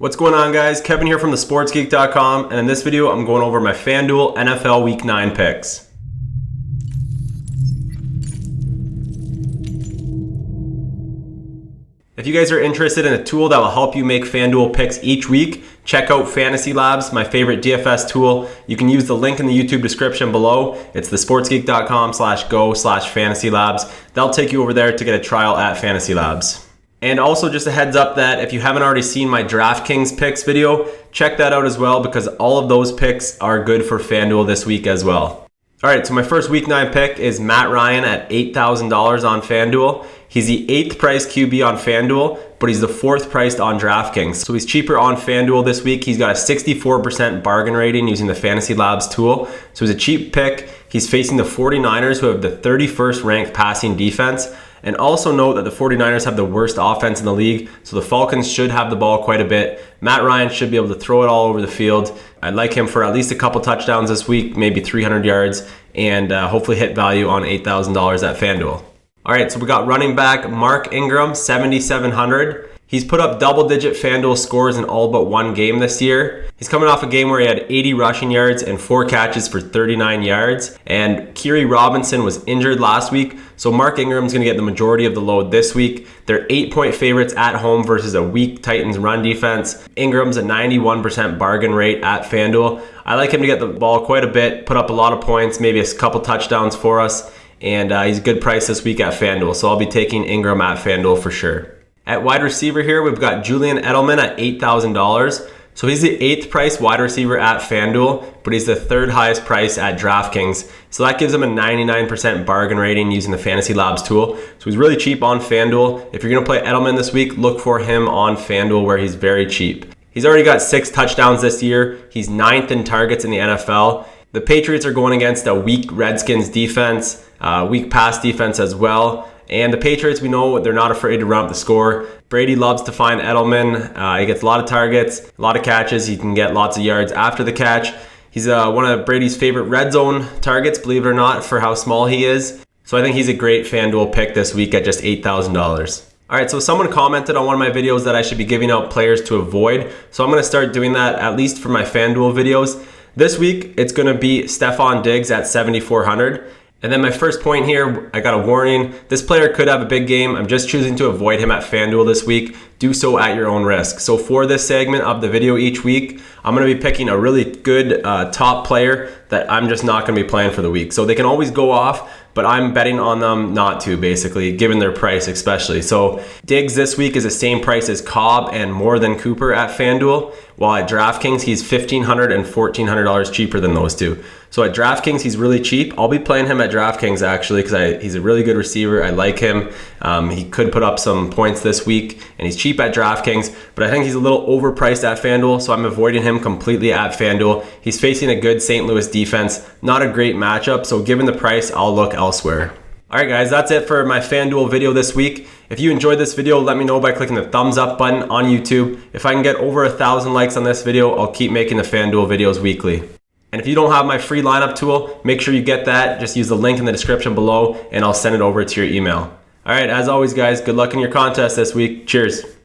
What's going on, guys? Kevin here from thesportsgeek.com, and in this video I'm going over my FanDuel NFL Week 9 picks. If you guys are interested in a tool that will help you make FanDuel picks each week, check out Fantasy Labs, my favorite DFS tool. You can use the link in the YouTube description below. It's thesportsgeek.com/go/fantasy-labs. That'll take you over there to get a trial at Fantasy Labs. And also just a heads up that if you haven't already seen my DraftKings picks video, check that out as well because all of those picks are good for FanDuel this week as well. Alright, so my first Week 9 pick is Matt Ryan at $8,000 on FanDuel. He's the 8th priced QB on FanDuel, but he's the 4th priced on DraftKings. So he's cheaper on FanDuel this week. He's got a 64% bargain rating using the Fantasy Labs tool. So he's a cheap pick. He's facing the 49ers, who have the 31st ranked passing defense. And also note that the 49ers have the worst offense in the league, so the Falcons should have the ball quite a bit. Matt Ryan should be able to throw it all over the field. I'd like him for at least a couple touchdowns this week, maybe 300 yards, and hopefully hit value on $8,000 at FanDuel. All right, so we got running back Mark Ingram, 7,700. He's put up double-digit FanDuel scores in all but one game this year. He's coming off a game where he had 80 rushing yards and 4 catches for 39 yards. And Kiri Robinson was injured last week, so Mark Ingram's going to get the majority of the load this week. They're 8-point favorites at home versus a weak Titans run defense. Ingram's a 91% bargain rate at FanDuel. I like him to get the ball quite a bit, put up a lot of points, maybe a couple touchdowns for us. And he's a good price this week at FanDuel, so I'll be taking Ingram at FanDuel for sure. At wide receiver here, we've got Julian Edelman at $8,000. So he's the 8th price wide receiver at FanDuel, but he's the 3rd highest price at DraftKings. So that gives him a 99% bargain rating using the Fantasy Labs tool. So he's really cheap on FanDuel. If you're going to play Edelman this week, look for him on FanDuel where he's very cheap. He's already got 6 touchdowns this year. He's 9th in targets in the NFL. The Patriots are going against a weak Redskins defense, weak pass defense as well. And the Patriots, we know they're not afraid to run up the score. Brady loves to find Edelman. He gets a lot of targets, a lot of catches. He can get lots of yards after the catch. He's one of Brady's favorite red zone targets, believe it or not, for how small he is. So I think he's a great FanDuel pick this week at just $8,000. All right, so someone commented on one of my videos that I should be giving out players to avoid. So I'm going to start doing that at least for my FanDuel videos. This week, it's going to be Stephon Diggs at 7,400. And then my first point here, I got a warning. This player could have a big game. I'm just choosing to avoid him at FanDuel this week. Do so at your own risk. So for this segment of the video each week, I'm going to be picking a really good top player that I'm just not going to be playing for the week. So they can always go off, but I'm betting on them not to, basically, given their price especially. So Diggs this week is the same price as Cobb and more than Cooper at FanDuel, while at DraftKings, he's $1,500 and $1,400 cheaper than those two. So at DraftKings, he's really cheap. I'll be playing him at DraftKings, actually, because he's a really good receiver. I like him. He could put up some points this week, and he's cheap at DraftKings, but I think he's a little overpriced at FanDuel, so I'm avoiding him completely at FanDuel. He's facing a good St. Louis defense. Not a great matchup, so given the price, I'll look elsewhere. Alright guys, that's it for my FanDuel video this week. If you enjoyed this video, let me know by clicking the thumbs up button on YouTube. If I can get over 1,000 likes on this video, I'll keep making the FanDuel videos weekly. And if you don't have my free lineup tool, make sure you get that. Just use the link in the description below and I'll send it over to your email. Alright, as always guys, good luck in your contest this week. Cheers.